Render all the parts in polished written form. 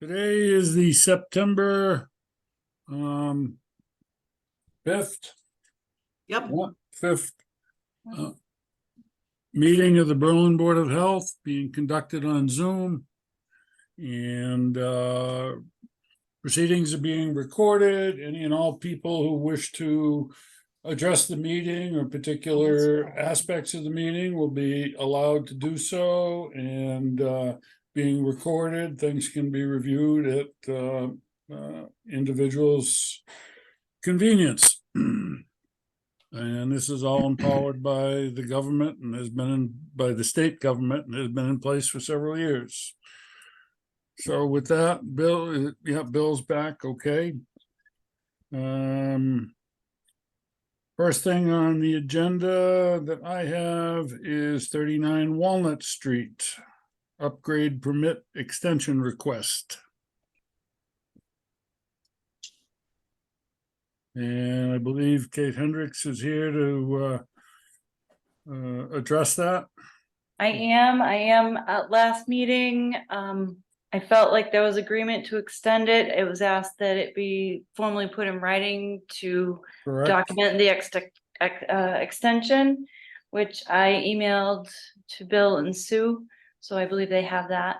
Today is the September 5th, Yep. 5th meeting of the Berlin Board of Health being conducted on Zoom. And proceedings are being recorded. Any and all people who wish to address the meeting or particular aspects of the meeting will be allowed to do so, and being recorded, things can be reviewed at individuals' convenience. And this is all empowered by the government and has been by the state government and has been in place for several years. So with that, Bill, yeah, Bill's back. Okay. First thing on the agenda that I have is 39 Walnut Street, upgrade permit extension request. And I believe Kate Hendricks is here to address that. I am. At last meeting, I felt like there was agreement to extend it. It was asked that it be formally put in writing to Correct. document the extension, which I emailed to Bill and Sue. So I believe they have that.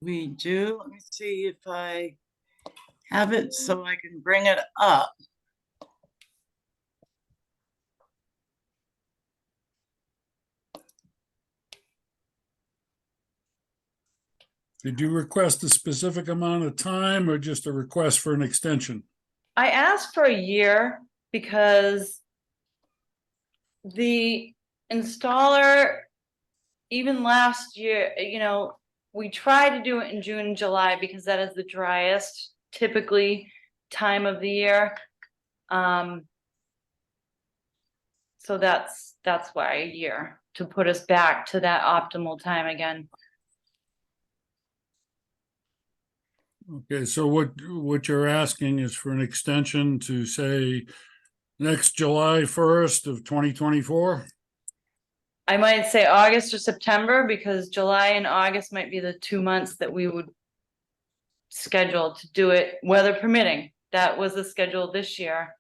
We do. Let me see if I have it so I can bring it up. Did you request a specific amount of time or just a request for an extension? I asked for a year because the installer, even last year, we try to do it in June and July because that is the driest typically time of the year. So that's why a year, to put us back to that optimal time again. Okay, so what you're asking is for an extension to say next July 1st of 2024? I might say August or September, because July and August might be the 2 months that we would schedule to do it, weather permitting. That was the schedule this year.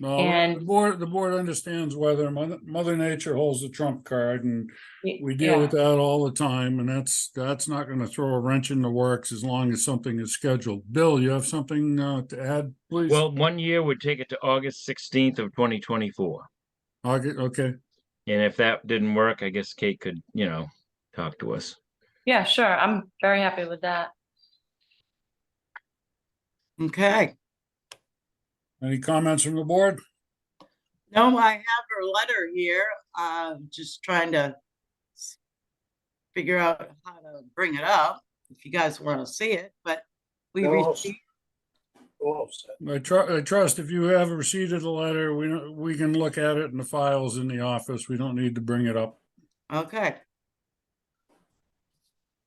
No, And the board understands whether Mother Nature holds the trump card, and we deal yeah. with that all the time, and that's not going to throw a wrench in the works as long as something is scheduled. Bill, you have something to add, please? Well, 1 year would take it to August 16th of 2024. Okay. And if that didn't work, I guess Kate could, talk to us. Yeah, sure. I'm very happy with that. Okay. Any comments from the board? No, I have her letter here. Just trying to figure out how to bring it up if you guys want to see it, but we received. I trust if you have received the letter, we can look at it in the files in the office. We don't need to bring it up. Okay.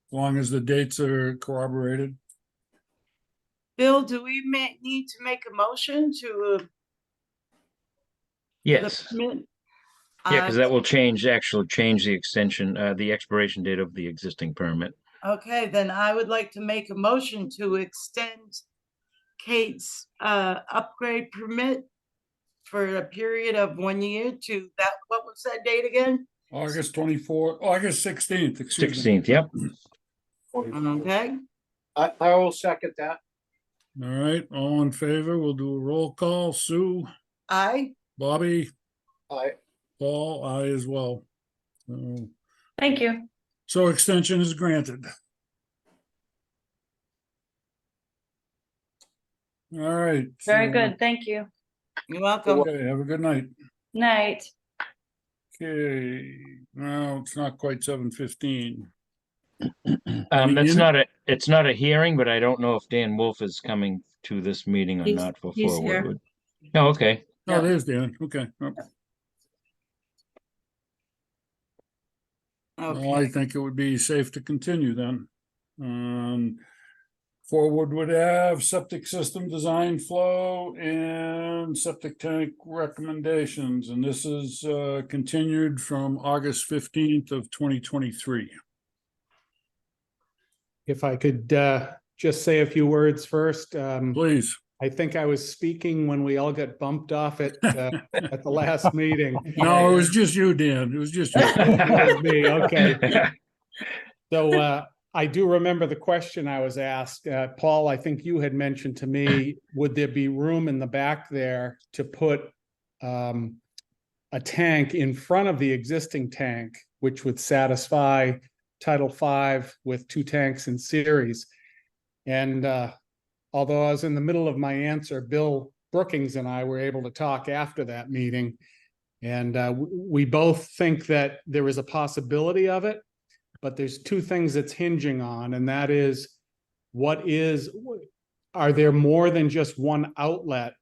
As long as the dates are corroborated. Bill, do we need to make a motion to Yes. the permit? Yeah, because that will change the extension, the expiration date of the existing permit. Okay, then I would like to make a motion to extend Kate's upgrade permit for a period of 1 year to that, what was that date again? August 16th, excuse me. 16th, yep. Okay, I will second that. All right, all in favor, we'll do a roll call. Sue, aye. Bobby, I Paul, I as well. Thank you. So extension is granted. All right. Very so- good. Thank you. You're welcome. Okay, have a good night. Night. Okay, now it's not quite 7:15. It's not a hearing, but I don't know if Dan Wolf is coming to this meeting or He's- not for he's Forward. here. Oh, okay. Oh, Yeah. there's Dan. Okay. Oh, well, I Okay, think it would be safe to continue then. Forward would have septic system design flow and septic tank recommendations, and this is continued from August 15th of 2023. If I could just say a few words first. Please. I think I was speaking when we all got bumped off at the last meeting. No, it was just you, Dan. It was just you. It was me, okay. So I do remember the question I was asked. Paul, I think you had mentioned to me, would there be room in the back there to put a tank in front of the existing tank, which would satisfy Title V with 2 tanks in series? And although I was in the middle of my answer, Bill Brookings and I were able to talk after that meeting. And we both think that there is a possibility of it, but there's 2 things it's hinging on, and that is, are there more than just one outlet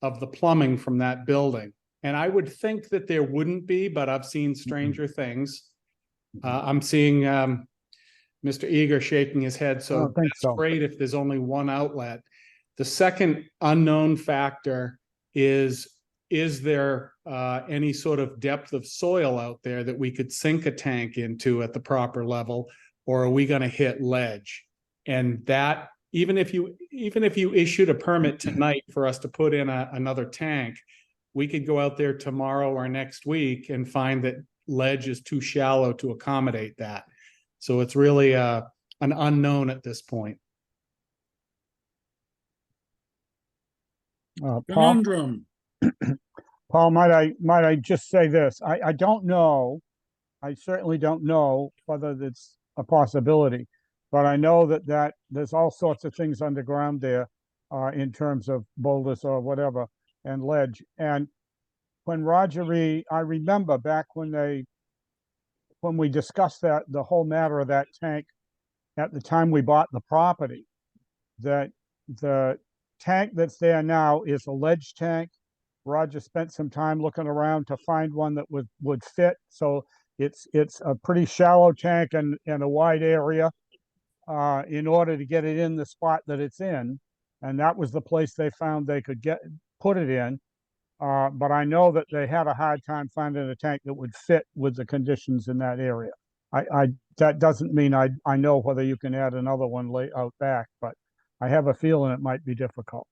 of the plumbing from that building? And I would think that there wouldn't be, but I've seen stranger things. I'm seeing Mr. Eager shaking his head, so don't think that's so. great if there's only one outlet. The second unknown factor is there any sort of depth of soil out there that we could sink a tank into at the proper level, or are we going to hit ledge? And that, even if you issued a permit tonight for us to put in another tank, we could go out there tomorrow or next week and find that ledge is too shallow to accommodate that. So it's really an unknown at this point. Paul, Conundrum. Paul, might I just say this? I don't know. I certainly don't know whether it's a possibility, but I know that there's all sorts of things underground there in terms of boulders or whatever and ledge. And when I remember back when we discussed the whole matter of that tank at the time we bought the property, that the tank that's there now is a ledge tank. Roger spent some time looking around to find one that would fit. So it's a pretty shallow tank and a wide area in order to get it in the spot that it's in. And that was the place they found they could put it in. But I know that they had a hard time finding a tank that would fit with the conditions in that area. That doesn't mean I know whether you can add another one out back, but I have a feeling it might be difficult.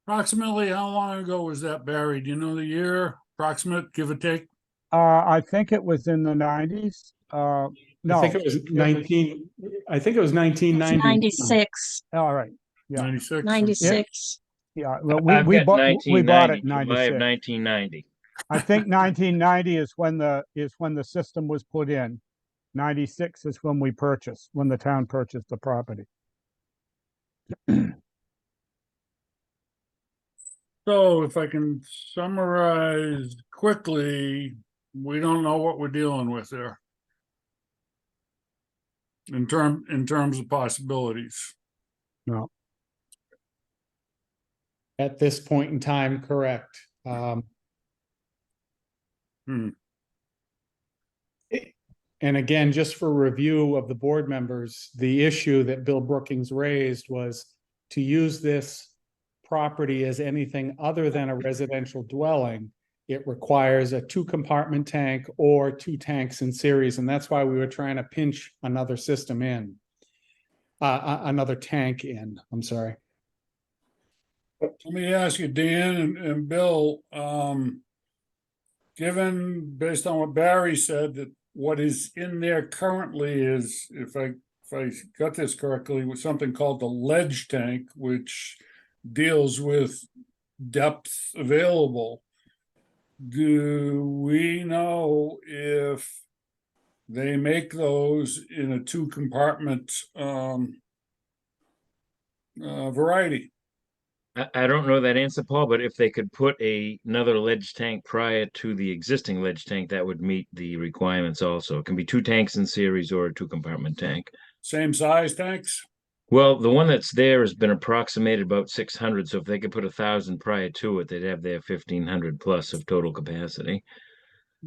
Approximately how long ago was that buried? Do you know the year? Approximate, give or take? I think it was in the 90s. No, I think it was 1990. 96, all right. Yeah. 96? 96. Yeah, well, I've we got bought it 1990, in July of 96. 1990. I think 1990 is when the system was put in. 96 is when the town purchased the property. So if I can summarize quickly, we don't know what we're dealing with there. In terms of possibilities. No. At this point in time, correct. And again, just for review of the board members, the issue that Bill Brookings raised was to use this property as anything other than a residential dwelling. It requires a 2-compartment tank or 2 tanks in series, and that's why we were trying to pinch another system in. Another tank in, I'm sorry. Let me ask you, Dan and Bill, given, based on what Barry said, that what is in there currently is, if I got this correctly, was something called the ledge tank, which deals with depth available. Do we know if they make those in a 2-compartment variety? I don't know that answer, Paul, but if they could put another ledge tank prior to the existing ledge tank, that would meet the requirements also. It can be 2 tanks in series or a 2-compartment tank. Same size tanks? Well, the one that's there has been approximated about 600, so if they could put 1,000 prior to it, they'd have their 1,500 plus of total capacity.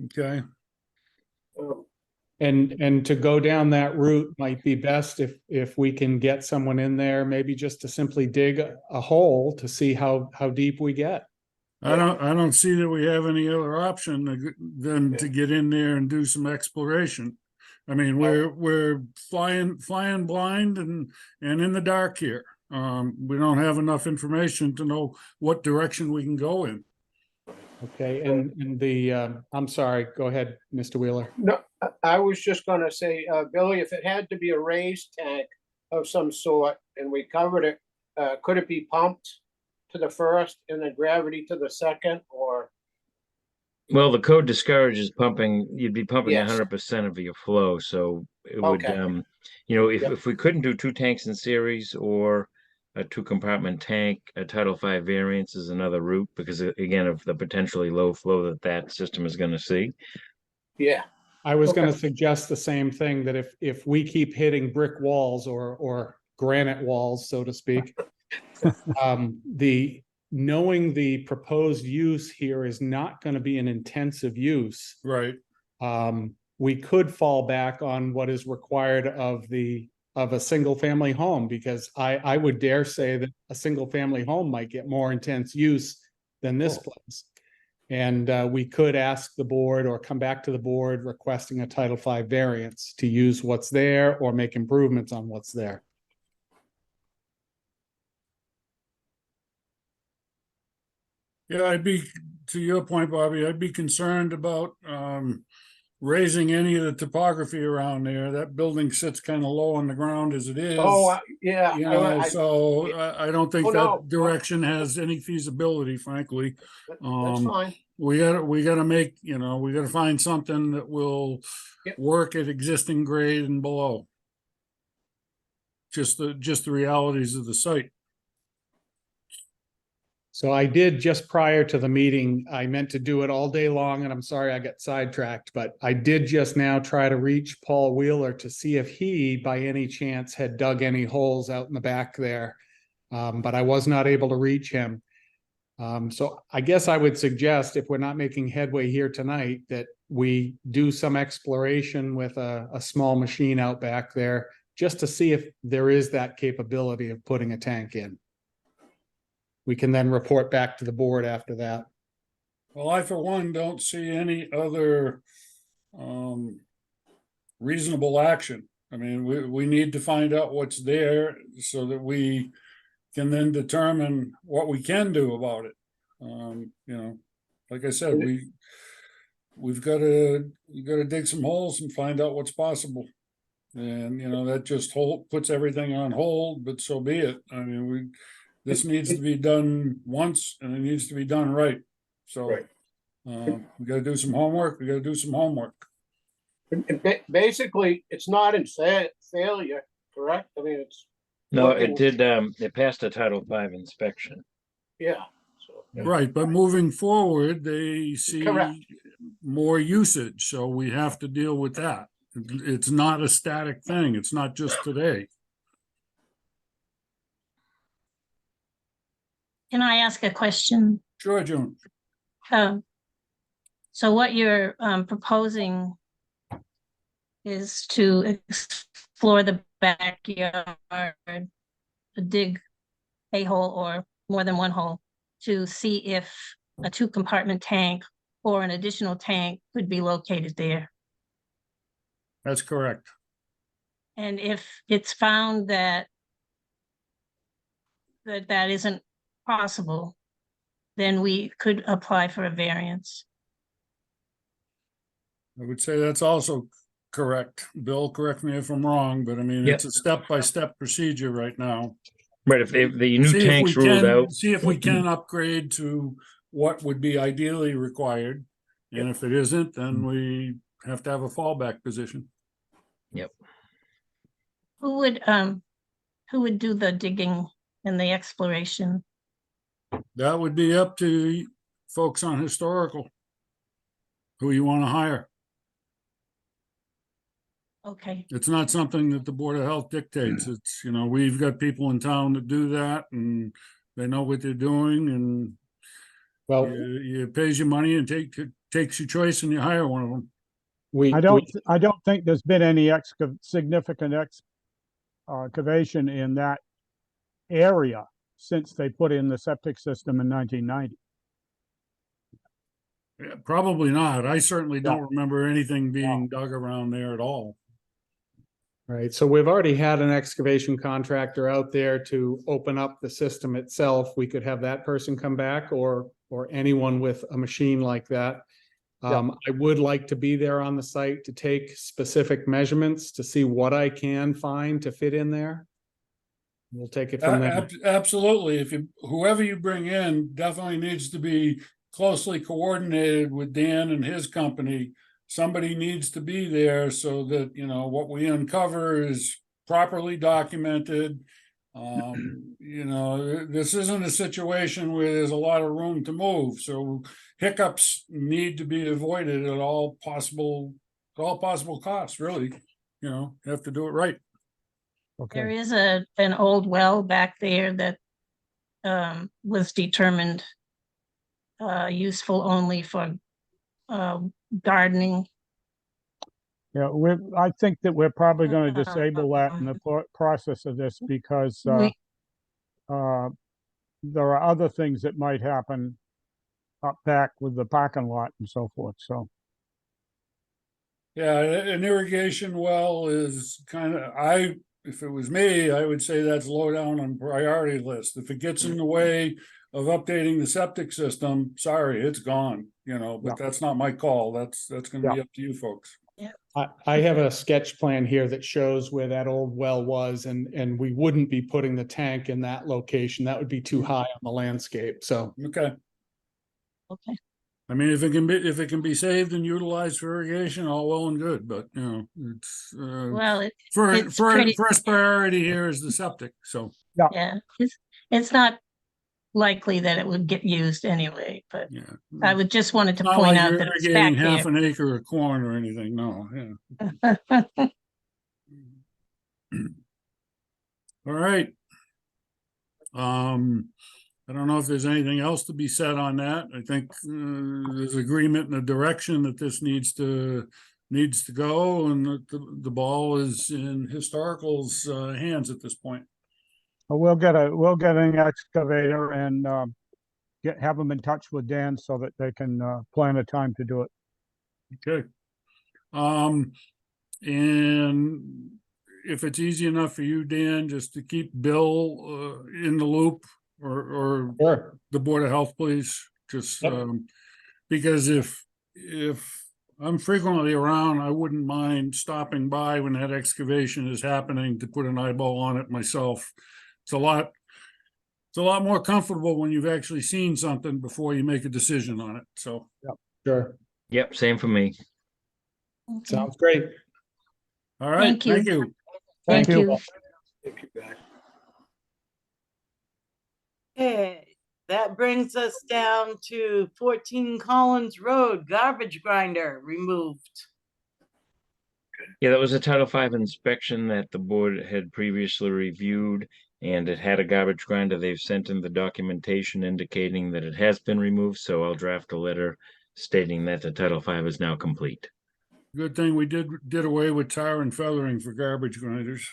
Okay. And to go down that route might be best if we can get someone in there, maybe just to simply dig a hole to see how deep we get. I don't see that we have any other option than to get in there and do some exploration. I mean, we're flying blind and in the dark here. We don't have enough information to know what direction we can go in. Okay, and the, I'm sorry, go ahead, Mr. Wheeler. No, I was just gonna say, Billy, if it had to be a raised tank of some sort and we covered it, could it be pumped to the first and then gravity to the second, or? Well, the code discourages pumping, you'd be pumping Yes. 100% of your flow, so it would, Okay. if, Yep. if we couldn't do two tanks in series or a two compartment tank, a Title V variance is another route, because again, of the potentially low flow that system is gonna see. Yeah, I was Okay. gonna suggest the same thing, that if we keep hitting brick walls or granite walls, so to speak, knowing the proposed use here is not gonna be an intensive use, Right. we could fall back on what is required of a single family home, because I would dare say that a single family home might get more intense use than this place. And we could ask the board or come back to the board requesting a Title V variance to use what's there or make improvements on what's there. Yeah, to your point, Bobby, I'd be concerned about raising any of the topography around there. That building sits kind of low on the ground as it is. yeah. You know, so I don't think Oh, no. that direction has any feasibility, frankly. That's fine. We gotta make, we gotta find something that will Yep. work at existing grade and below. Just the realities of the site. So I did, just prior to the meeting, I meant to do it all day long, and I'm sorry I got sidetracked, but I did just now try to reach Paul Wheeler to see if he, by any chance, had dug any holes out in the back there. But I was not able to reach him. So I guess I would suggest, if we're not making headway here tonight, that we do some exploration with a small machine out back there, just to see if there is that capability of putting a tank in. We can then report back to the board after that. Well, I, for one, don't see any other reasonable action. I mean, we need to find out what's there so that we can then determine what we can do about it. Like I said, we've got to dig some holes and find out what's possible. And, that just puts everything on hold, but so be it. I mean, this needs to be done once and it needs to be done right. So Right. we gotta do some homework. Basically, it's not in failure, correct? I mean, it's, No, Looking- it did, it passed a Title V inspection. yeah. So, Right, but moving forward, they see Correct. more usage, so we have to deal with that. It's not a static thing. It's not just today. Can I ask a question? Sure, June. So what you're proposing is to explore the backyard, dig a hole or more than one hole to see if a two compartment tank or an additional tank could be located there. That's correct. And if it's found that that isn't possible, then we could apply for a variance. I would say that's also correct. Bill, correct me if I'm wrong, but I mean, Yep. it's a step-by-step procedure right now. Right, if the new See if we tanks ruled can- out, See if we can upgrade to what would be ideally required. And if it isn't, then we have to have a fallback position. Who would do the digging and the exploration? That would be up to folks on historical. Who you want to hire. Okay, It's not something that the Board of Health dictates. It's, we've got people in town that do that and they know what they're doing and Well, you pays your money and takes your choice and you hire one of them. I don't think there's been any significant excavation in that area since they put in the septic system in 1990. Yeah, probably not. I certainly don't Yeah. remember anything being dug around there at all. Right, so we've already had an excavation contractor out there to open up the system itself. We could have that person come back or anyone with a machine like that. I would like to be there on the site to take specific measurements to see what I can find to fit in there. We'll take it from there. Absolutely. If you, whoever you bring in definitely needs to be closely coordinated with Dan and his company. Somebody needs to be there so that, you know, what we uncover is properly documented. You know, this isn't a situation where there's a lot of room to move, so hiccups need to be avoided at all possible costs, really. You know, you have to do it right. There Okay, is an old well back there that was determined useful only for gardening. yeah, I think that we're probably gonna disable that in the process of this because, We, there are other things that might happen up back with the parking lot and so forth, so. Yeah, an irrigation well is kind of, if it was me, I would say that's low down on priority list. If it gets in the way of updating the septic system, sorry, it's gone, you know, but that's not my call. That's gonna be up to you folks. I have a sketch plan here that shows where that old well was and we wouldn't be putting the tank in that location. That would be too high on the landscape, so. Okay, okay, I mean, if it can be saved and utilized for irrigation, all well and good, but you know, it's well, it's pretty- first priority here is the septic, so. yeah, it's not likely that it would get used anyway, but Yeah. I would just wanted to Not point like out you're that it's irrigating back half there. an acre of corn or anything, no, yeah. All right. I don't know if there's anything else to be said on that. I think there's agreement in the direction that this needs to go, and that the ball is in historical's hands at this point. We'll get an excavator and, have them in touch with Dan so that they can, plan a time to do it. Okay. And if it's easy enough for you, Dan, just to keep Bill in the loop or Sure. the Board of Health, please, just Yep. because if I'm frequently around, I wouldn't mind stopping by when that excavation is happening to put an eyeball on it myself. It's a lot more comfortable when you've actually seen something before you make a decision on it, so. Sure, Yep, same for me. Okay. sounds great. All right, Thank you. thank you. Thank you. Okay, that brings us down to 14 Collins Road, garbage grinder removed. Yeah, that was a Title V inspection that the board had previously reviewed, and it had a garbage grinder. They've sent in the documentation indicating that it has been removed, so I'll draft a letter stating that the Title V is now complete. Good thing we did away with tar and feathering for garbage grinders.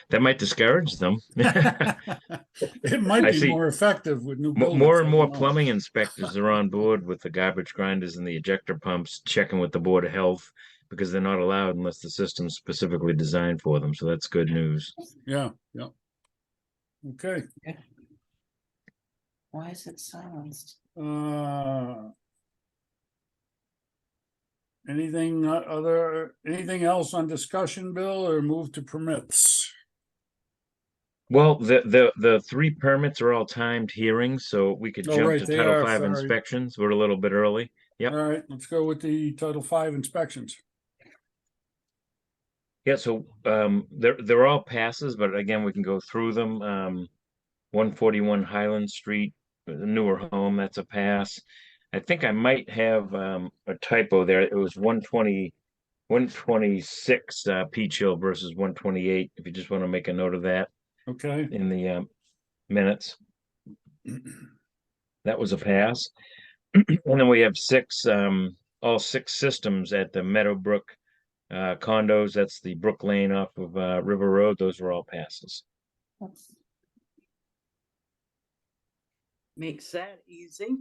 That might discourage them. It might I be see. more effective with new buildings. More and I more don't know. plumbing inspectors are on board with the garbage grinders and the ejector pumps, checking with the Board of Health because they're not allowed unless the system's specifically designed for them. So that's good news. Yeah, yeah. Okay, Why is it silenced? anything else on discussion, Bill, or move to permits? Well, the three permits are all timed hearings, so we could Oh, jump right, to they Title are, V sorry. inspections. We're a little bit early. Yep. All right, let's go with the Title V inspections. Yeah, so they're all passes, but again, we can go through them. 141 Highland Street, the newer home, that's a pass. I think I might have a typo there. It was 126 Peach Hill versus 128, if you just want to make a note of that Okay, in the minutes. That was a pass. And then we have all six systems at the Meadowbrook condos. That's the Brook Lane off of River Road. Those are all passes. Makes that easy.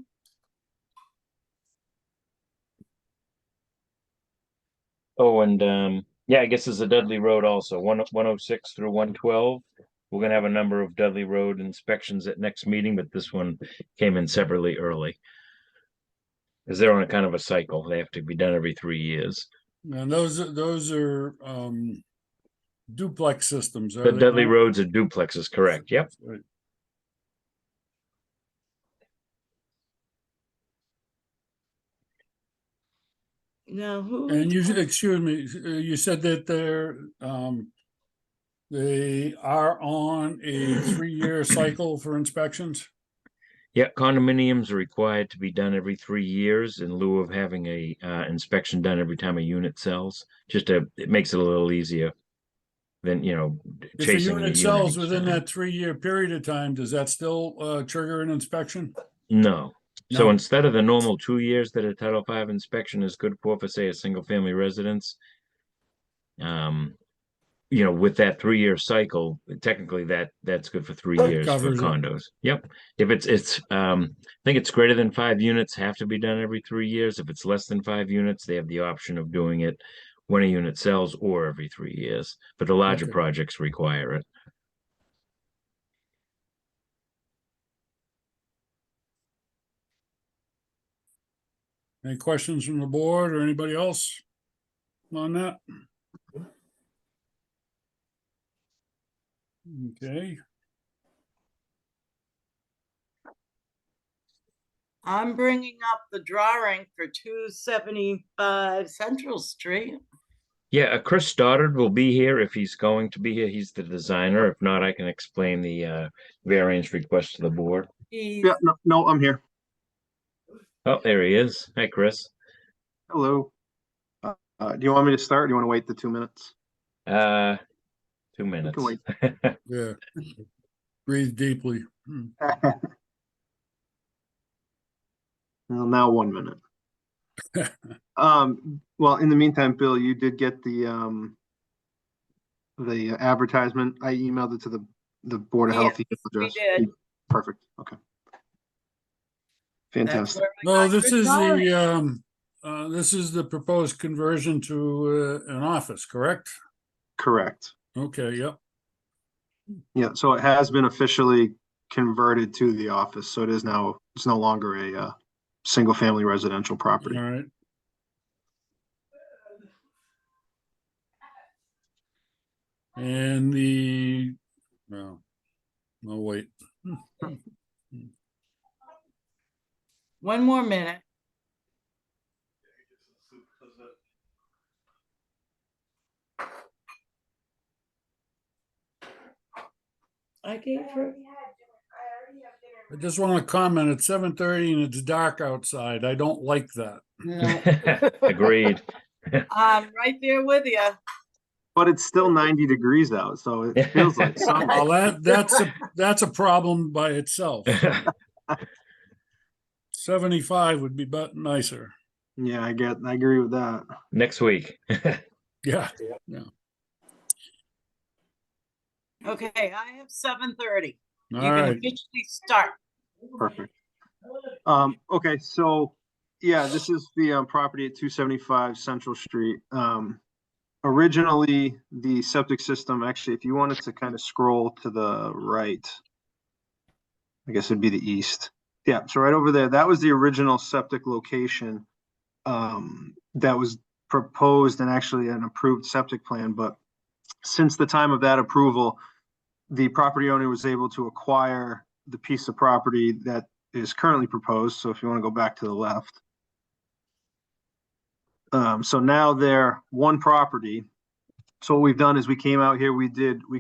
Oh, and Yeah, I guess there's a Dudley Road also, 106 through 112. We're gonna have a number of Dudley Road inspections at next meeting, but this one came in separately early. Because they're on a kind of a cycle. They have to be done every 3 years. And those are duplex systems. are The they Dudley not? Roads are duplexes, correct? Yep. Right. Now, who? And you, excuse me, you said that they are on a 3-year cycle for inspections? Yeah, condominiums are required to be done every 3 years in lieu of having a inspection done every time a unit sells. It makes it a little easier than, If a chasing a unit unit sells each within time. that 3-year period of time, does that still trigger an inspection? No. So No. instead of the normal 2 years that a Title V inspection is good for say, a single family residence, with that 3-year cycle, technically that's good for 3 years for Covers it. condos. Yep. If I think it's greater than 5 units have to be done every 3 years. If it's less than 5 units, they have the option of doing it when a unit sells or every 3 years. But the larger Okay. projects require it. Any questions from the board or anybody else on that? Okay, I'm bringing up the drawing for 275 Central Street. Yeah, Chris Stoddard will be here if he's going to be here. He's the designer. If not, I can explain the variance request to the board. He's Yeah, no, I'm here. Oh, there he is. Hi, Chris. Hello. Do you want me to start? Or do you want to wait the 2 minutes? 2 minutes. wait. yeah. Breathe deeply. Well, now 1 minute. Well, in the meantime, Bill, you did get the advertisement. I emailed it to the Board of Health Yes, email we address. did. Perfect. Okay. That's Fantastic. where I No, got this your is drawing. this is the proposed conversion to an office, correct? Correct. Okay, yep. Yeah, so it has been officially converted to the office. So it's no longer a single family residential property. All right. And no, wait. One more minute. I gave her. I just want to comment, it's 7:30 and it's dark outside. I don't like that. No. Agreed. I'm right there with you. But it's still 90 degrees out, so it feels like summer. Well, that's a problem by itself. 75 would be nicer. Yeah, I agree with that. Next week. Yeah. Okay, I have 7:30. You All can right. officially start. Perfect. Okay, so yeah, this is the property at 275 Central Street. Originally, the septic system, actually, if you wanted to kind of scroll to the right, I guess it'd be the east. Yeah, so right over there, that was the original septic location that was proposed and actually an approved septic plan. But since the time of that approval, the property owner was able to acquire the piece of property that is currently proposed. So if you want to go back to the left. So now they're one property. So what we've done is we came out here, we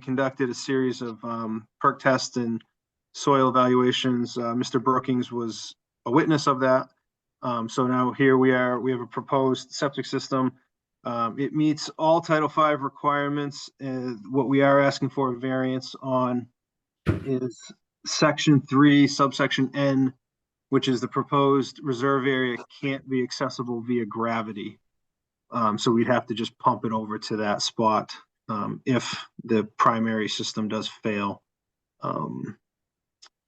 conducted a series of perk tests and soil evaluations. Mr. Brookings was a witness of that. So now here we have a proposed septic system. It meets all Title V requirements. What we are asking for a variance on is Section 3, subsection N, which is the proposed reserve area can't be accessible via gravity. So we'd have to just pump it over to that spot if the primary system does fail.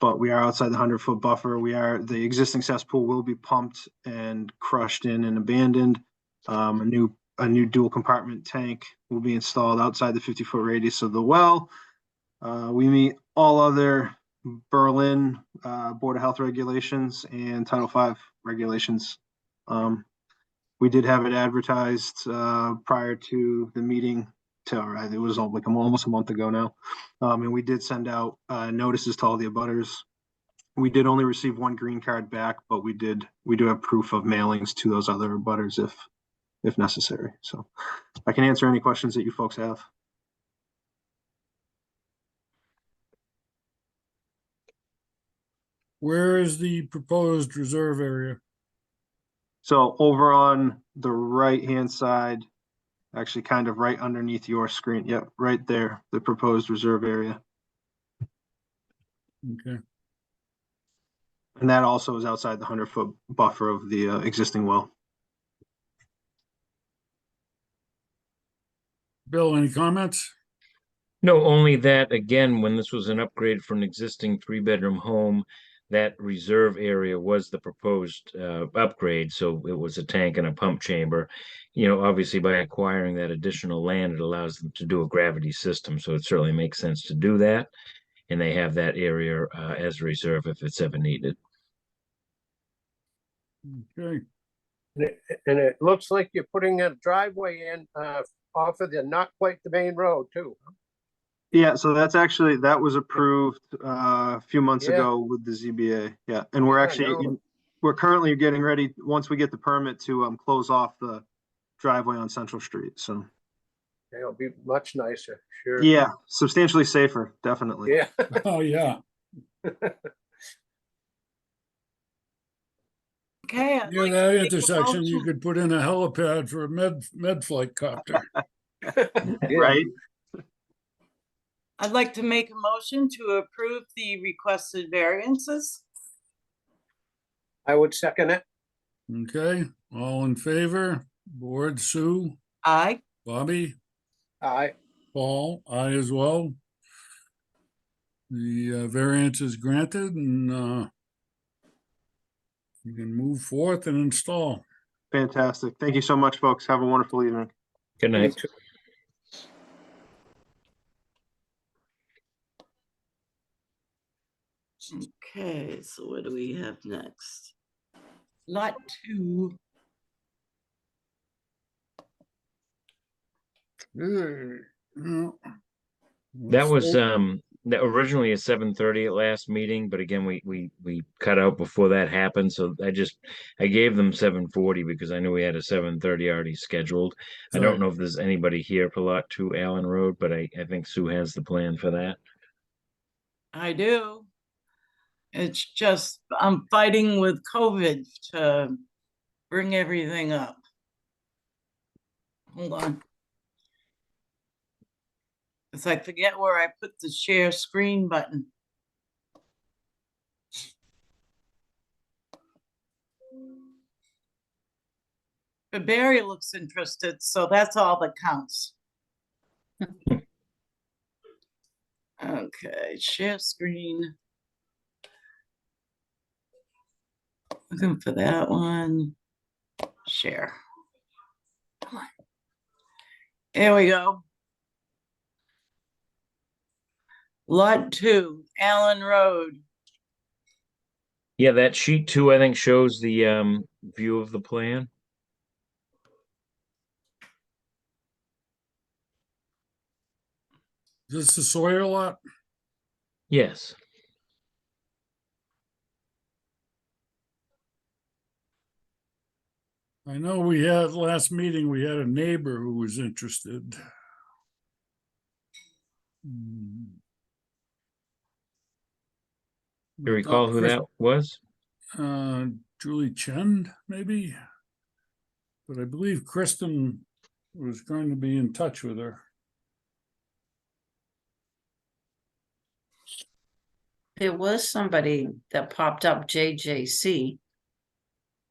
But we are outside the 100-foot buffer. The existing cesspool will be pumped and crushed in and abandoned. A new a new dual compartment tank will be installed outside the 50-foot radius of the well. We meet all other Berlin Board of Health regulations and Title V regulations. We did have it advertised prior to the meeting. It was like almost a month ago now. And we did send out notices to all the abutters. We did only receive one green card back, but we do have proof of mailings to those other abutters if necessary. So I can answer any questions that you folks have. Where is the proposed reserve area? So over on the right-hand side, actually kind of right underneath your screen. Yep, right there, the proposed reserve area. Okay. And that also is outside the 100-foot buffer of the existing well. Bill, any comments? No, only that, again, when this was an upgrade for an existing 3-bedroom home, that reserve area was the proposed upgrade, so it was a tank and a pump chamber. You know, obviously by acquiring that additional land, it allows them to do a gravity system, so it certainly makes sense to do that. And they have that area as a reserve if it's ever needed. Okay. And it looks like you're putting a driveway in off of not quite the main road too. Yeah, so that was approved a few months Yeah. ago with the ZBA. Yeah, and we're Yeah, actually no. we're currently getting ready once we get the permit to close off the driveway on Central Street. So It'll be much nicer, sure. yeah, substantially safer, definitely. Yeah. Oh, yeah. Okay. I'd Near like to that make a intersection, you motion- could put in a helipad for a med flight copter. Yeah. Right. I'd like to make a motion to approve the requested variances. I would second it. Okay, all in favor? Board, Sue, Aye. Bobby, Aye. Paul, I as well. The variance is granted and you can move forth and install. Fantastic. Thank you so much, folks. Have a wonderful evening. Good night. You too. Okay, so what do we have next? Lot 2. That was that originally at 7:30 at last meeting, but again, we cut out before that happened. So I gave them 7:40 because I knew we had a 7:30 already scheduled. I don't Right. know if there's anybody here for lot 2 Allen Road, but I think Sue has the plan for that. I do. It's just, I'm fighting with COVID to bring everything up. Hold on. It's like, forget where I put the share screen button. But Barry looks interested, so that's all that counts. Okay, share screen. Looking for that one. Share. Come on. There we go. Lot 2, Allen Road. Yeah, that sheet 2, I think, shows the view of the plan. Is this the Sawyer lot? Yes. I know we had, last meeting, we had a neighbor who was interested. You recall who that was? Julie Chen, maybe? But I believe Kristen was going to be in touch with her. There was somebody that popped up, JJC.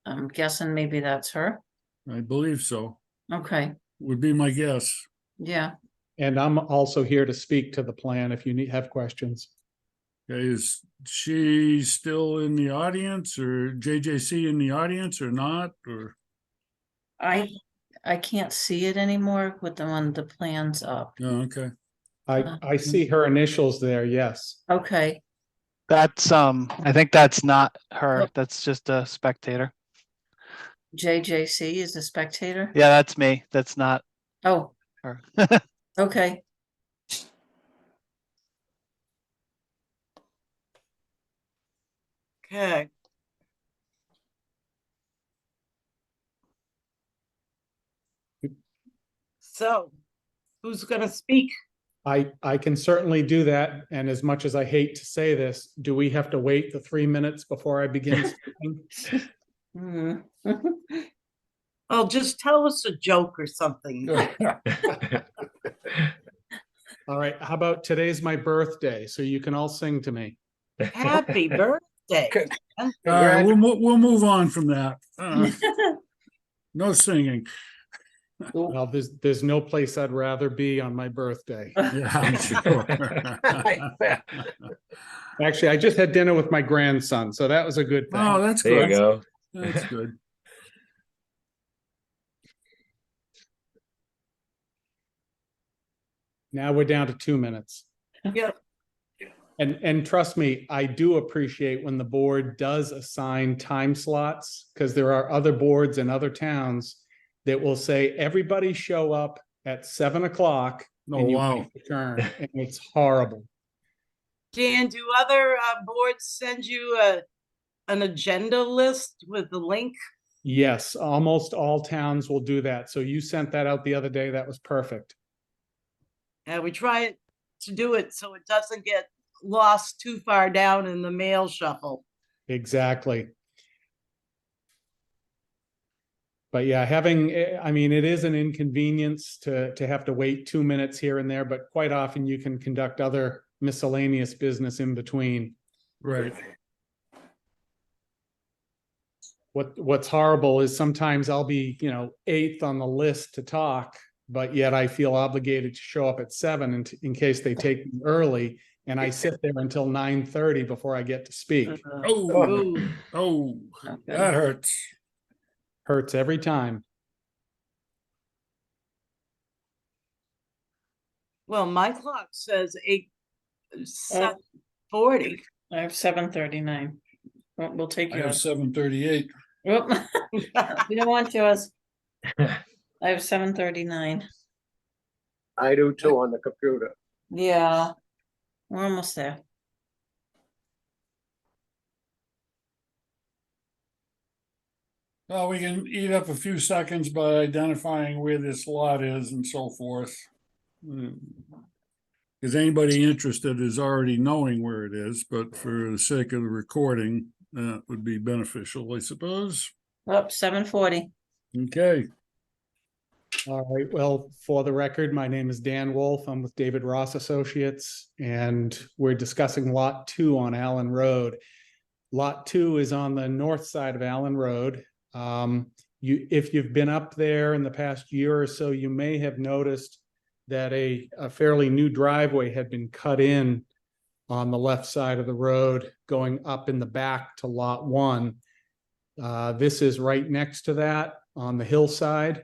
I'm guessing maybe that's her. I believe so, Okay, would be my guess. yeah. And I'm also here to speak to the plan if you have questions. Okay, is she still in the audience or JJC in the audience or not, or? I I can't see it anymore with the plans up. Oh, okay. I see her initials there, yes. Okay, That's, I think that's not her. Oh. That's just a spectator. JJC is a spectator? Yeah, that's me. That's not Oh, her. okay. Okay. So, who's gonna speak? I can certainly do that, and as much as I hate to say this, do we have to wait the 3 minutes before I begin speaking? Hmm. Oh, just tell us a joke or something. All right, how about today's my birthday, so you can all sing to me? Happy birthday. Okay. All right, we'll move on from that. No singing. Well, there's no place I'd rather be on my birthday. Yeah, I'm sure. Actually, I just had dinner with my grandson, so that was a good Oh, thing. that's There you good. go. That's good. Now we're down to 2 minutes. Yeah, And trust me, I do appreciate when the board does assign time slots, because there are other boards in other towns that will say, everybody show up at 7 o'clock Oh, and you wow. wait your turn, and it's horrible. Dan, do other boards send you an agenda list with the link? Yes, almost all towns will do that. So you sent that out the other day. That was perfect. We try to do it so it doesn't get lost too far down in the mail shuffle. Exactly. But yeah, I mean, it is an inconvenience to have to wait 2 minutes here and there, but quite often you can conduct other miscellaneous business in between. Right. What's horrible is sometimes I'll be, 8th on the list to talk, but yet I feel obligated to show up at 7 in case they take me early, and I sit there until 9:30 before I get to speak. Oh, oh, that hurts. Hurts every time. Well, my clock says 7:40. I have 7:39. We'll take I have yours. 7:38. Whoop. We don't want yours. I have 7:39. I do too on the computer. Yeah, we're almost there. Well, we can eat up a few seconds by identifying where this lot is and so forth. Is anybody interested is already knowing where it is, but for the sake of the recording, that would be beneficial, I suppose. Up 7:40. Okay, All right, well, for the record, my name is Dan Wolf. I'm with David Ross Associates, and we're discussing Lot 2 on Allen Road. Lot 2 is on the north side of Allen Road. If you've been up there in the past year or so, you may have noticed that a fairly new driveway had been cut in on the left side of the road going up in the back to Lot 1. This is right next to that on the hillside.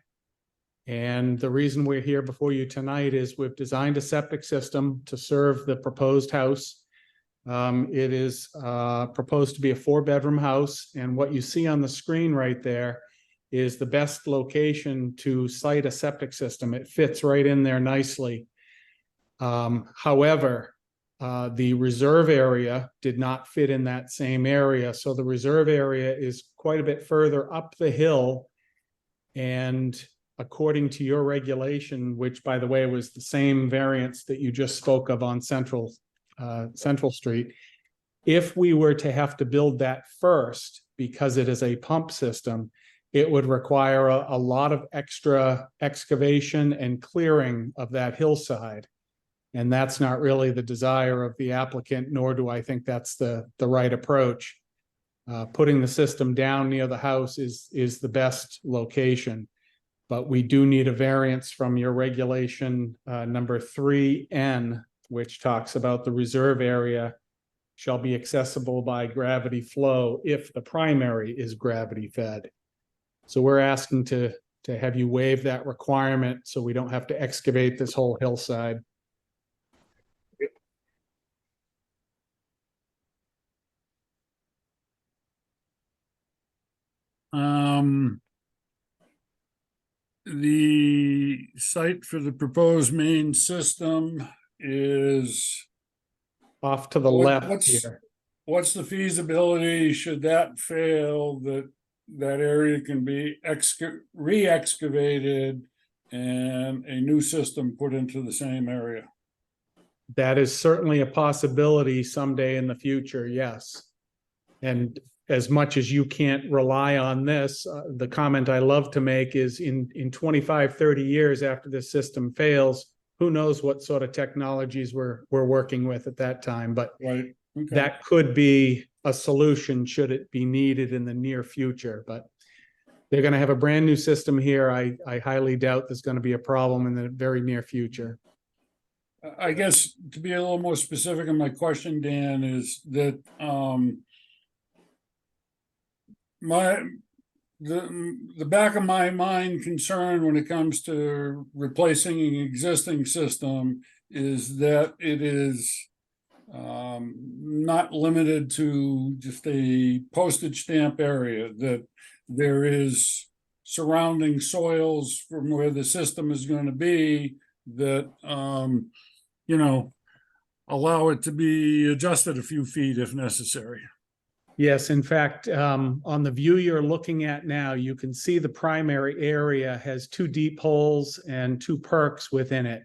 And the reason we're here before you tonight is we've designed a septic system to serve the proposed house. It is proposed to be a 4-bedroom house, and what you see on the screen right there is the best location to site a septic system. It fits right in there nicely. However, the reserve area did not fit in that same area, so the reserve area is quite a bit further up the hill, and according to your regulation, which by the way was the same variance that you just spoke of on Central Street, if we were to have to build that first, because it is a pump system, it would require a lot of extra excavation and clearing of that hillside. And that's not really the desire of the applicant, nor do I think that's the right approach. Putting the system down near the house is the best location. But we do need a variance from your regulation number 3N, which talks about the reserve area shall be accessible by gravity flow if the primary is gravity fed. So we're asking to to have you waive that requirement so we don't have to excavate this whole hillside. The site for the proposed main system is, Off to the What- left what's- here. what's the feasibility, should that fail, that that area can be re-excavated and a new system put into the same area? That is certainly a possibility someday in the future, yes. And as much as you can't rely on this, the comment I love to make is in 25, 30 years after this system fails, who knows what sort of technologies we're working with at that time, but Right. Okay. that could be a solution should it be needed in the near future, but they're gonna have a brand new system here. I highly doubt there's gonna be a problem in the very near future. I guess to be a little more specific in my question, Dan, is that, the back of my mind concern when it comes to replacing an existing system is that it is not limited to just a postage stamp area, that there is surrounding soils from where the system is going to be that, allow it to be adjusted a few feet if necessary. Yes, in fact, on the view you're looking at now, you can see the primary area has 2 deep holes and 2 perks within it.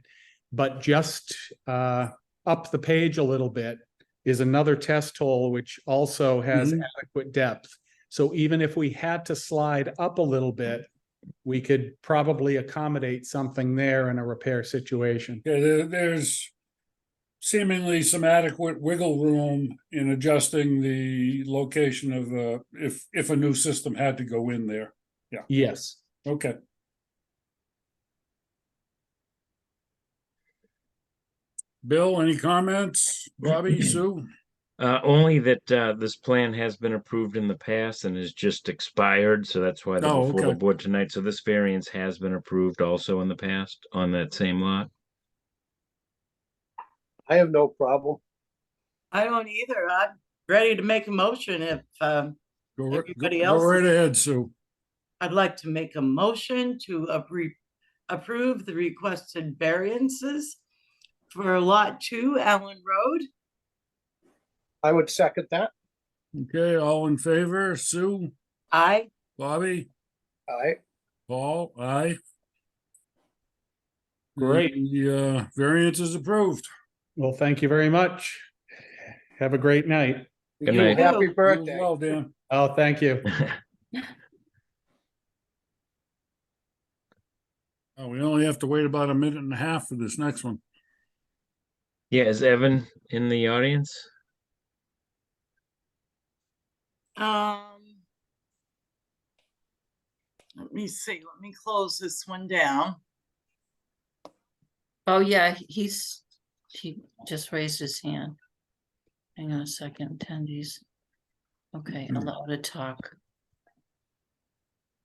But just up the page a little bit is another test hole, which also has adequate depth. So even if we had to slide up a little bit, we could probably accommodate something there in a repair situation. Okay, there's seemingly some adequate wiggle room in adjusting the location of if a new system had to go in there. Yes. Okay. Bill, any comments? Bobby, Sue? Only that this plan has been approved in the past and is just expired, so that's why they're Oh, before the okay. board tonight. So this variance has been approved also in the past on that same lot. I have no problem. I don't either. I'm ready to make a motion if, Everybody Go else right is- ahead, Sue. I'd like to make a motion to approve the requested variances for Lot 2, Allen Road. I would second that. Okay, all in favor? Sue, I, Bobby, Aye. Paul, aye. Great. The variance is approved. Well, thank you very much. Have a great night. Good You night. too. Happy You as birthday. well, Dan. Oh, thank you. Oh, we only have to wait about a minute and a half for this next one. Yeah, is Evan in the audience? let me see, let me close this one down. Oh, yeah, he just raised his hand. Hang on a second, attendees. Okay, allow to talk.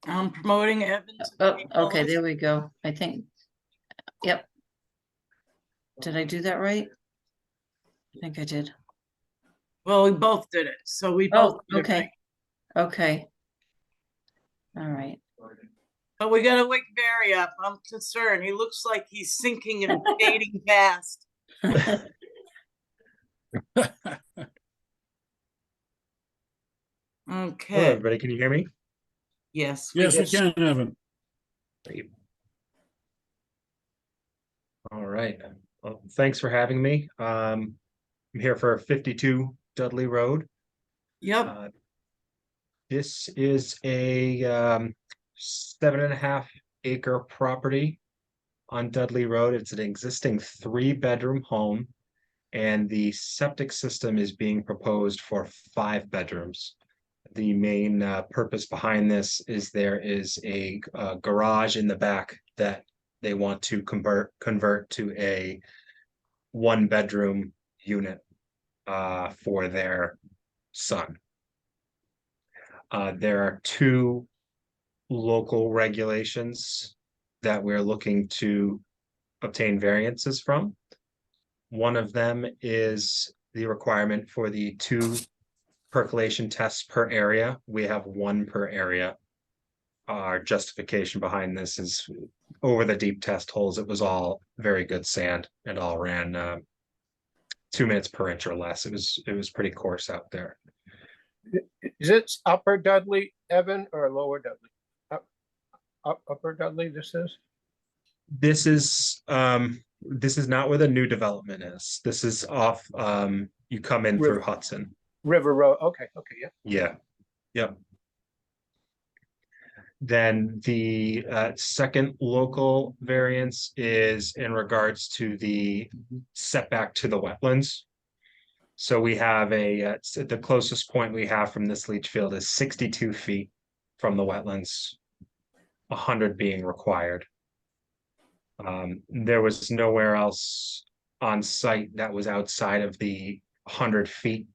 I'm promoting Evans. Oh, okay, there we go. I think, yep. Did I do that right? I think I did. Well, we both did it, so we both. Oh, did it okay, right. okay. All right. But we gotta wake Barry up. I'm concerned. He looks like he's sinking and fading fast. Hello, Okay, everybody. Can you hear me? yes. Yes, we Yes. can, Evan. All right. Well, thanks for having me. I'm here for 52 Dudley Road. Yep, Uh, This is a 7.5 acre property on Dudley Road. It's an existing 3-bedroom home, and the septic system is being proposed for 5 bedrooms. The main purpose behind this is there is a garage in the back that they want to convert to a 1-bedroom unit for their son. There are 2 local regulations that we're looking to obtain variances from. One of them is the requirement for the 2 percolation tests per area. We have 1 per area. Our justification behind this is over the deep test holes, it was all very good sand and all ran 2 minutes per inch or less. It was pretty coarse out there. Is it Upper Dudley, Evan, or Lower Dudley? Upper Dudley, this is? This is not where the new development is. This is off, you come in through Hudson. River Road, okay, yeah. Yeah, yep. Then the second local variance is in regards to the setback to the wetlands. So we have the closest point we have from this leach field is 62 feet from the wetlands, 100 being required. There was nowhere else on site that was outside of the 100 feet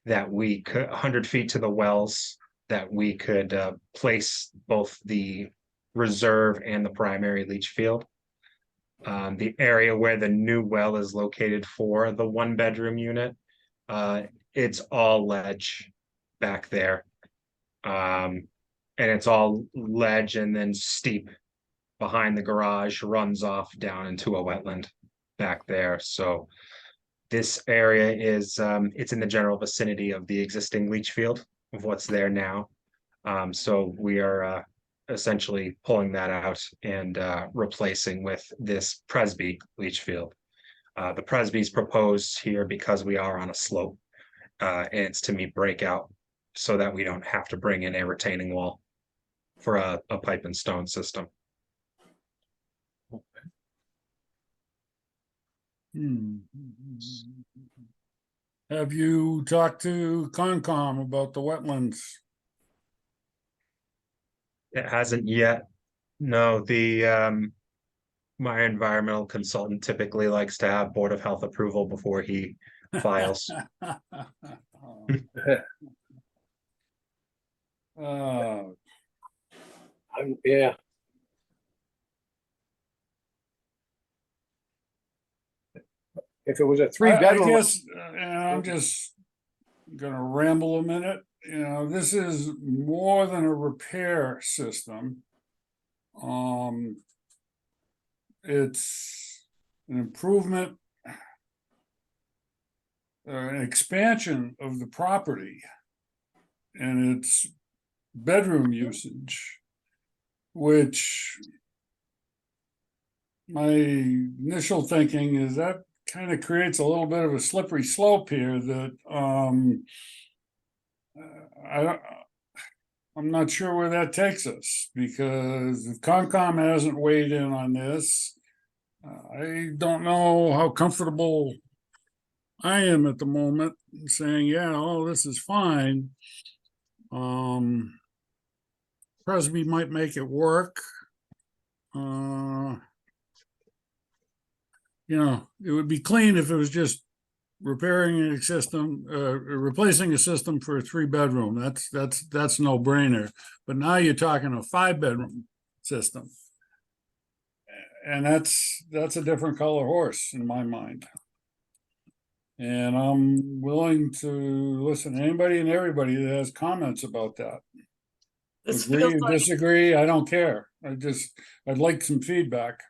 that we could, 100 feet to the wells that we could place both the reserve and the primary leach field. The area where the new well is located for the 1-bedroom unit, it's all ledge back there. And it's all ledge and then steep behind the garage, runs off down into a wetland back there. So this area is it's in the general vicinity of the existing leach field of what's there now. So we are essentially pulling that out and replacing with this Presby leach field. The Presby's proposed here because we are on a slope, and it's to meet breakout so that we don't have to bring in a retaining wall for a pipe and stone system. Have you talked to Concom about the wetlands? It hasn't yet. No, the my environmental consultant typically likes to have Board of Health approval before he files. Yeah. If it was a I 3-bedroom. guess, I'm just gonna ramble a minute. You know, this is more than a repair system. It's an improvement, an expansion of the property and its bedroom usage, which my initial thinking is that kind of creates a little bit of a slippery slope here that I'm not sure where that takes us, because if Concom hasn't weighed in on this, I don't know how comfortable I am at the moment saying, yeah, oh, this is fine. Presby might make it work. You know, it would be clean if it was just repairing a system, replacing a system for a 3-bedroom. That's no brainer. But now you're talking a 5-bedroom system. And that's a different color horse in my mind. And I'm willing to listen to anybody and everybody that has comments about that. This Agree feels or like, disagree, I don't care. I'd like some feedback.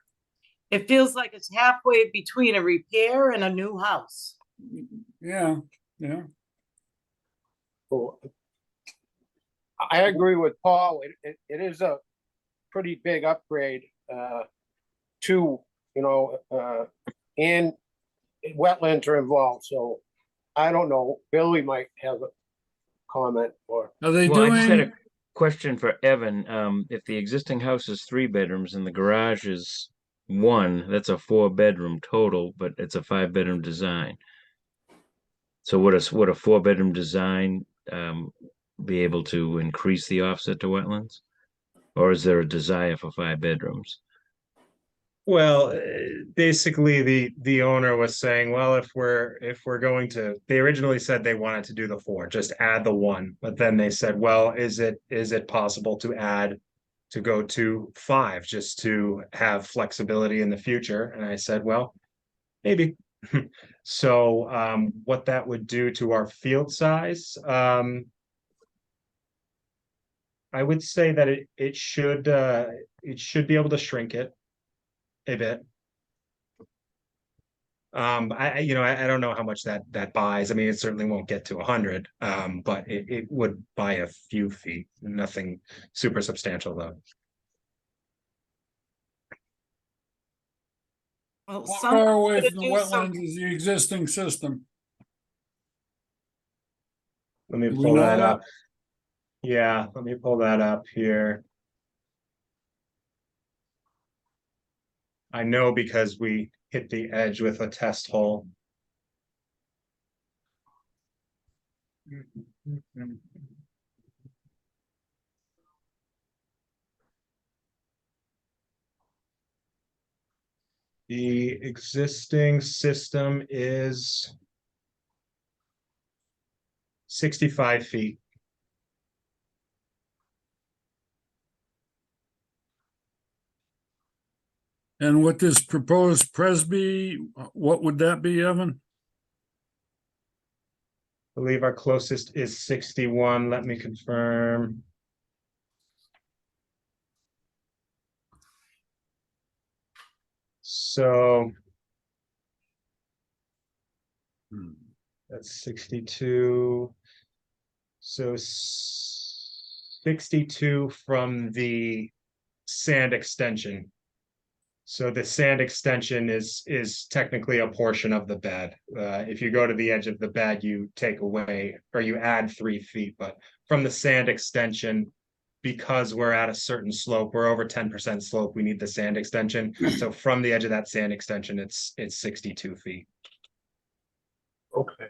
it feels like it's halfway between a repair and a new house. Yeah. Well, I agree with Paul. It is a pretty big upgrade to, and wetlands are involved, so I don't know. Billy might have a comment or. Are they Well, I just had a doing, question for Evan. If the existing house is 3 bedrooms and the garage is 1, that's a 4-bedroom total, but it's a 5-bedroom design. So would a 4-bedroom design be able to increase the offset to wetlands? Or is there a desire for 5 bedrooms? Well, basically the owner was saying, well, if we're going to, they originally said they wanted to do the 4, just add the 1, but then they said, well, is it possible to add to go to 5, just to have flexibility in the future. And I said, well, maybe. So what that would do to our field size, I would say that it should be able to shrink it a bit. I don't know how much that buys. I mean, it certainly won't get to 100, but it would buy a few feet, nothing super substantial though. Well, How some far away gotta from the do some- wetlands is the existing system? Let me Do we pull know that that? up. Yeah, let me pull that up here. I know because we hit the edge with a test hole. The existing system is 65 feet. And what this proposed Presby, what would that be, Evan? I believe our closest is 61. Let me confirm. So that's 62. So 62 from the sand extension. So the sand extension is technically a portion of the bed. If you go to the edge of the bed, you take away or you add 3 feet, but from the sand extension, because we're at a certain slope, we're over 10% slope, we need the sand extension. So from the edge of that sand extension, it's 62 feet. Okay.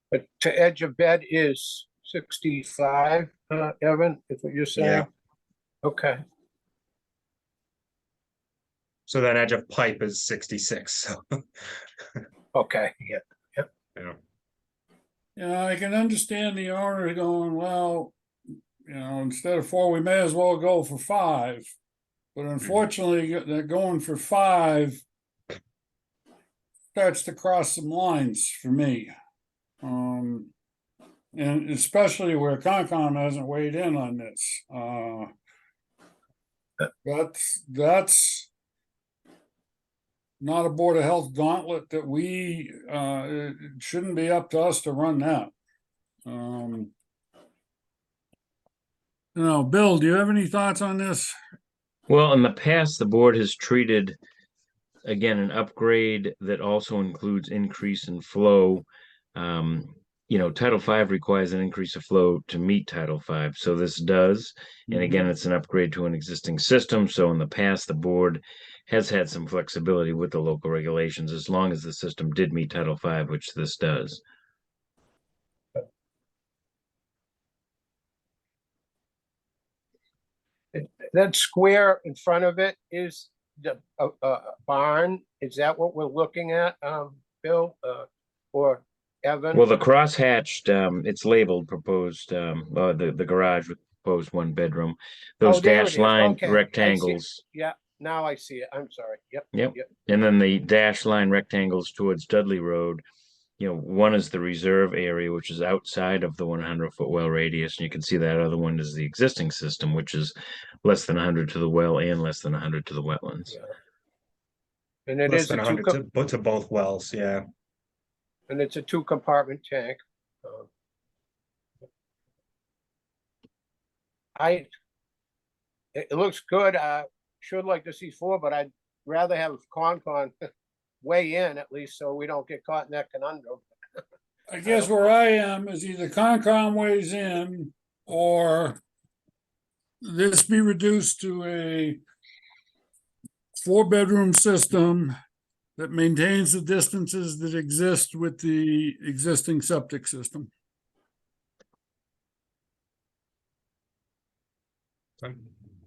But to edge of bed is 65, Evan, is what you're saying? Yeah. Okay, So that edge of pipe is 66. So, okay, yeah. yeah. Yeah, I can understand the owner going, well, instead of 4, we may as well go for 5. But unfortunately, they're going for 5 starts to cross some lines for me. And especially where Concom hasn't weighed in on this. That's not a Board of Health gauntlet that it shouldn't be up to us to run that. Bill, do you have any thoughts on this? Well, in the past, the board has treated, again, an upgrade that also includes increase in flow. Title V requires an increase of flow to meet Title V, so this does. And again, it's an upgrade to an existing system. So in the past, the board has had some flexibility with the local regulations as long as the system did meet Title V, which this does. That square in front of it is the barn, is that what we're looking at, Bill, or Evan? Well, the cross-hatched, it's labeled proposed, the garage with proposed 1 bedroom. Those Oh, there it dash is. line Okay, I see. rectangles. Yeah, now I see it, I'm sorry, yep. Yep. And then the dash line rectangles towards Dudley Road, one is the reserve area, which is outside of the 100-foot well radius. And you can see that other one is the existing system, which is less than 100 to the well and less than 100 to the wetlands. Yeah. And it Less is than a 100 to both wells, yeah. and it's a 2-compartment tank. It looks good, should like to see 4, but I'd rather have Concom weigh in at least, so we don't get caught in that conundrum. I guess where I am is either Concom weighs in or this be reduced to a 4-bedroom system that maintains the distances that exist with the existing septic system.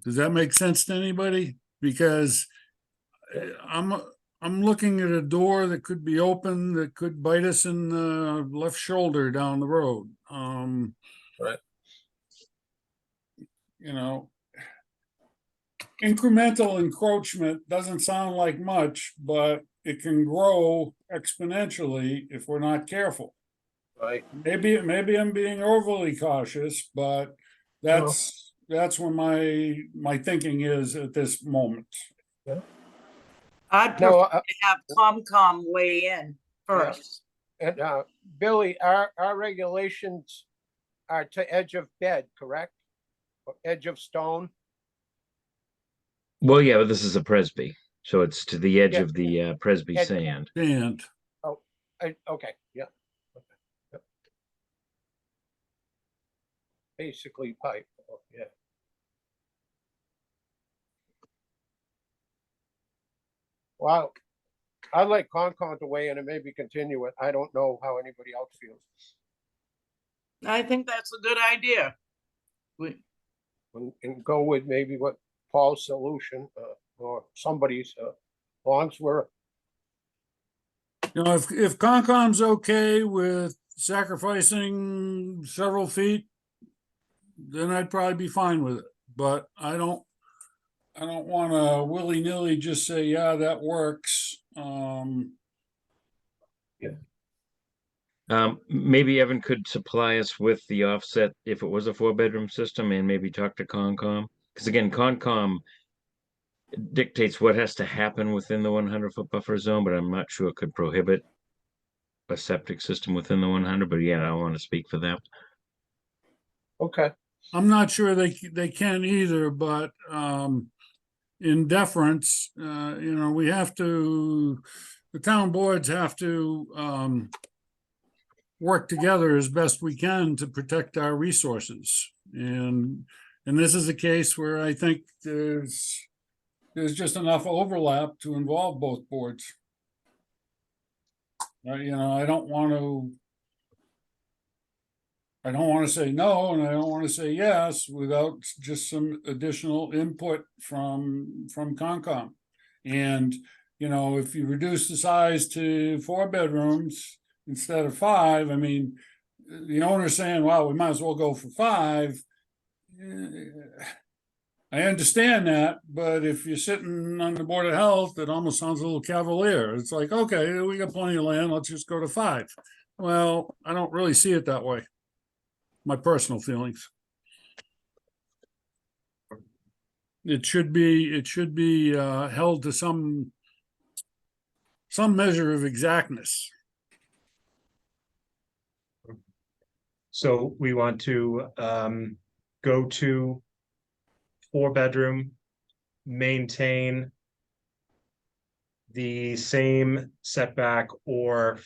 Does that make sense to anybody? Because I'm looking at a door that could be open, that could bite us in the left shoulder down the road. Right. you know, incremental encroachment doesn't sound like much, but it can grow exponentially if we're not careful. Right. Maybe I'm being overly cautious, but that's where my thinking is at this moment. I'd No, prefer to have COMCOM weigh in first. and, Billy, our regulations are to edge of bed, correct? Or edge of stone? Well, yeah, but this is a Presby, so it's to the edge Yeah. of the Presby Edge. sand. And Okay, yeah. Okay, yep. Basically pipe, yeah. Wow. I'd like Concom to weigh in and maybe continue it. I don't know how anybody else feels. I think that's a good idea. And go with maybe what Paul's solution, or somebody's, long as we're, you know, if Concom's okay with sacrificing several feet, then I'd probably be fine with it. But I don't want to willy-nilly just say, yeah, that works. Maybe Evan could supply us with the offset if it was a 4-bedroom system, and maybe talk to Concom. Because again, Concom dictates what has to happen within the 100-foot buffer zone, but I'm not sure it could prohibit a septic system within the 100. But yeah, I don't want to speak for them. okay. I'm not sure they can either, but in deference, you know, the town boards have to work together as best we can to protect our resources. And this is a case where I think there's just enough overlap to involve both boards. You know, I don't want to say no, and I don't want to say yes without just some additional input from Concom. And, you know, if you reduce the size to 4 bedrooms instead of 5, I mean, the owner's saying, well, we might as well go for 5. I understand that, but if you're sitting on the Board of Health, it almost sounds a little cavalier. It's like, okay, we got plenty of land, let's just go to 5. Well, I don't really see it that way. My personal feelings. It should be held to some measure of exactness. So we want to go to 4-bedroom, maintain the same setback or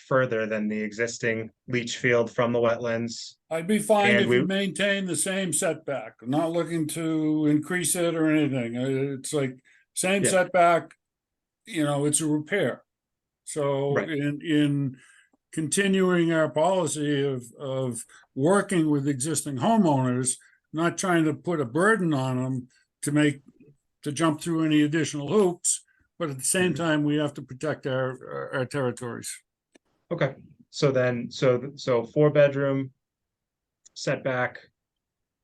further than the existing leach field from the wetlands. I'd be fine And if you maintain the same setback. I'm not looking to increase it or anything. It's like same Yeah. setback, you know, it's a repair. So Right. in continuing our policy of working with existing homeowners, not trying to put a burden on them to jump through any additional hoops, but at the same time, we have to protect our territories. Okay, so then, so 4-bedroom setback,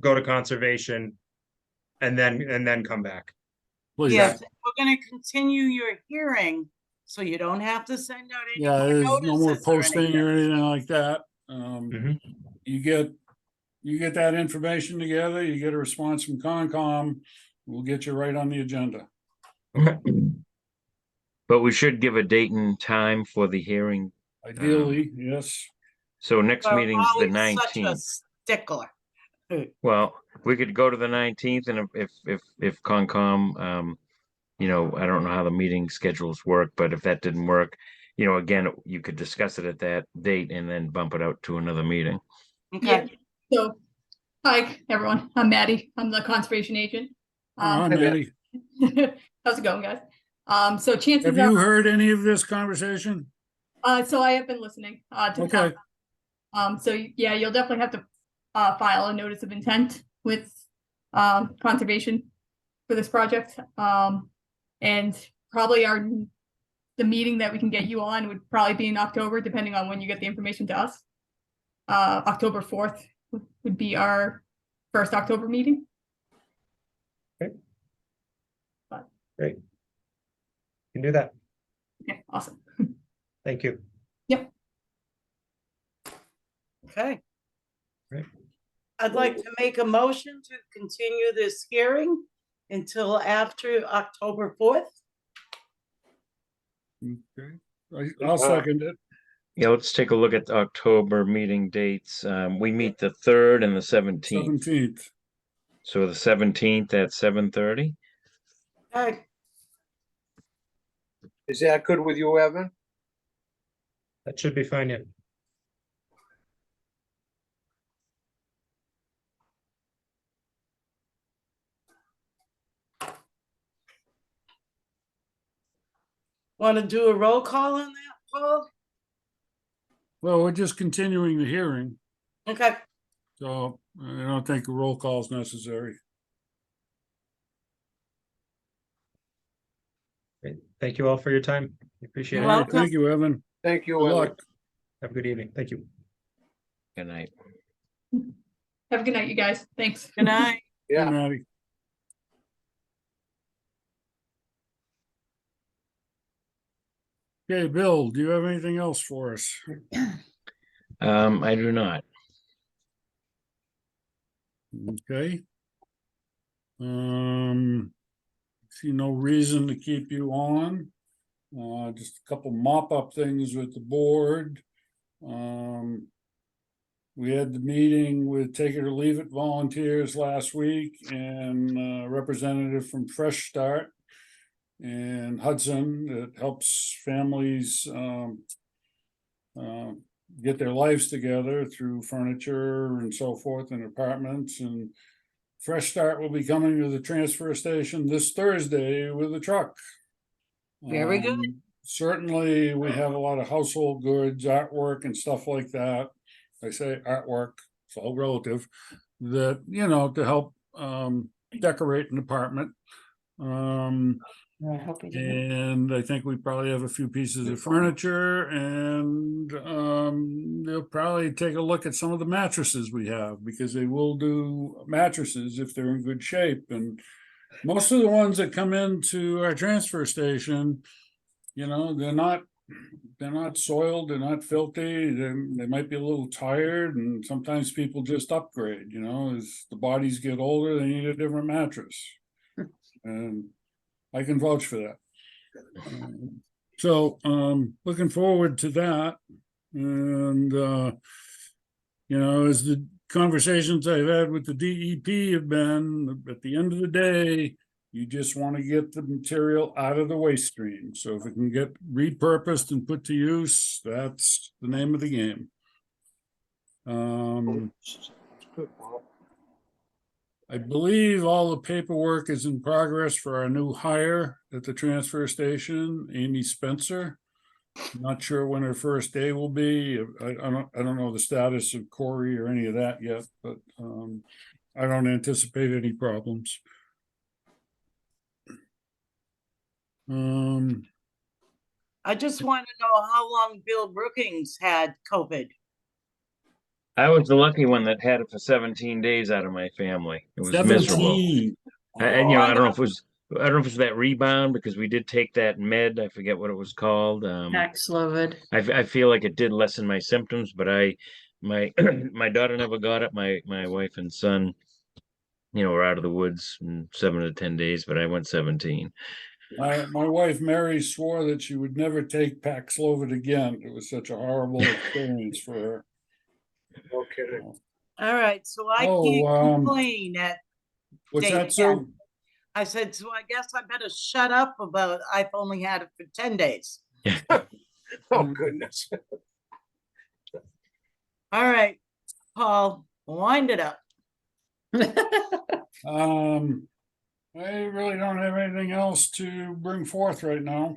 go to conservation, and then come back. Please. Yes, we're gonna continue your hearing, so you don't have to send out any Yeah, more there's no more notices or posting anything. or anything like that. Mhm. You get that information together, you get a response from Concom, we'll get you right on the agenda. Okay, But we should give a date and time for the hearing. Ideally, yes. So next We're meeting's the always such a 19th. stickler. Well, we could go to the 19th, and if Concom, you know, I don't know how the meeting schedules work, but if that didn't work, you know, again, you could discuss it at that date and then bump it out to another meeting. Okay, So, hi, everyone. I'm Maddie. I'm the conservation agent. Hi, Um, Mandy. how's it going, guys? So chances Have you heard any of this conversation? so I have been listening, to the Okay. So yeah, you'll definitely have to, file a notice of intent with, conservation for this project. And probably the meeting that we can get you on would probably be in October, depending on when you get the information to us. October 4th would be our first October meeting. Great. Can do that. Okay, awesome. Thank you. Okay. Great. I'd like to make a motion to continue this hearing until after October 4th. Okay, I'll second it. Yeah, let's take a look at the October meeting dates. We meet the 3rd and the 17th. 17th. So the 17th at 7:30. Okay, Is that good with you, Evan? That should be fine, yeah. want to do a roll call on that, Paul? Well, we're just continuing the hearing, Okay, so I don't think a roll call is necessary. Great. Thank you all for your time. Appreciate You're it. All right, welcome. thank you, Evan. Thank you, Good Evan. luck. Have a good evening. Thank you. Good night. Have a good night, you guys. Thanks. good night. Hey, Yeah. Matty. Okay, Bill, do you have anything else for us? I do not. Okay. See no reason to keep you on. Just a couple mop-up things with the board. We had the meeting with Take It or Leave It volunteers last week and a representative from Fresh Start and Hudson that helps families get their lives together through furniture and so forth in apartments. And Fresh Start will be coming to the transfer station this Thursday with a truck. Very good. Certainly, we have a lot of household goods, artwork and stuff like that. I say artwork, it's all relative, that, you know, to help decorate an apartment. I hope we do. And I think we probably have a few pieces of furniture and they'll probably take a look at some of the mattresses we have because they will do mattresses if they're in good shape. And most of the ones that come into our transfer station, you know, they're not soiled, they're not filthy, they might be a little tired, and sometimes people just upgrade, you know, as the bodies get older, they need a different mattress. And I can vouch for that. So, looking forward to that. And, you know, as the conversations I've had with the DEP have been, at the end of the day, you just want to get the material out of the waste stream. So if it can get repurposed and put to use, that's the name of the game. Good, Paul. I believe all the paperwork is in progress for our new hire at the transfer station, Amy Spencer. Not sure when her first day will be. I don't know the status of Corey or any of that yet, but I don't anticipate any problems. I just want to know how long Bill Brookings had COVID. I was the lucky one that had it for 17 days out of my family. It was miserable. 17. And you know, I don't know if it was that rebound because we did take that med. I forget what it was called. Paxlovid. I feel like it did lessen my symptoms, but my my daughter never got it. My wife and son, you know, were out of the woods in 7 to 10 days, but I went 17. My wife Mary swore that she would never take Paxlovid again. It was such a horrible experience for her. Okay. All right, so I Oh, can't complain at What's date that, Sue? 10. I said, so I guess I better shut up about I've only had it for 10 days. Oh, goodness. All right, Paul, wind it up. I really don't have anything else to bring forth right now.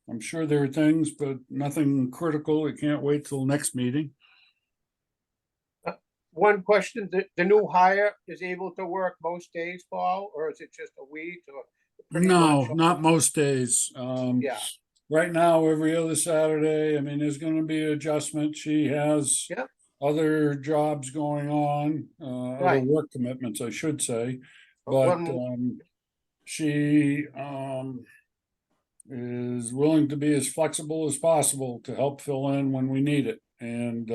I'm sure there are things, but nothing critical. It can't wait till next meeting. One question, the new hire is able to work most days, Paul, or is it just a week or? pretty No, much- not most days. Yeah, Right now, every other Saturday, I mean, there's gonna be adjustment. She has Yep. other jobs going on, other Right. work commitments, I should say. But But, one she is willing to be as flexible as possible to help fill in when we need it. And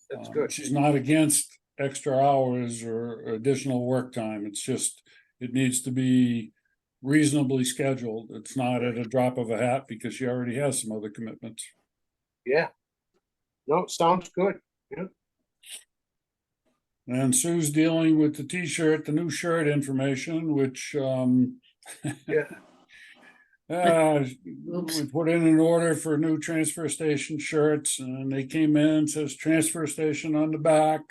That's good. she's not against extra hours or additional work time. It's just, it needs to be reasonably scheduled. It's not at a drop of a hat because she already has some other commitments. Yeah. No, sounds good. And Sue's dealing with the T-shirt, the new shirt information, which Yeah. we put in an order for new transfer station shirts, and they came in, says transfer station on the back.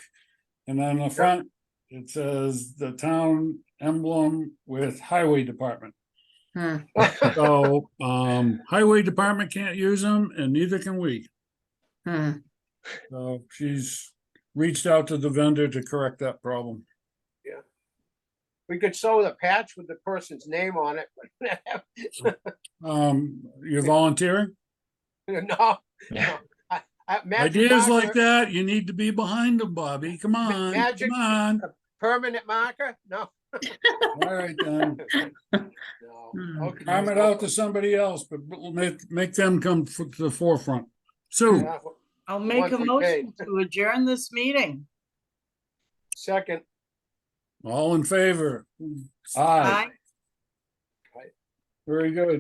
And on the front, it says the town emblem with highway department. Hmm. So, highway department can't use them and neither can we. Hmm. So she's reached out to the vendor to correct that problem. We could sew the patch with the person's name on it. You're volunteering? No. Yeah. Magic Ideas like marker, that, you need to be behind them, Bobby. Come on, magic- come on. permanent marker? No. All right, then. No. Hmm. Okay. Arm it out to somebody else, but we'll make them come to the forefront. Sue, Yeah, I'll make a Once we motion pay. to adjourn this meeting. Second. all in favor? Aye, Aye. very good.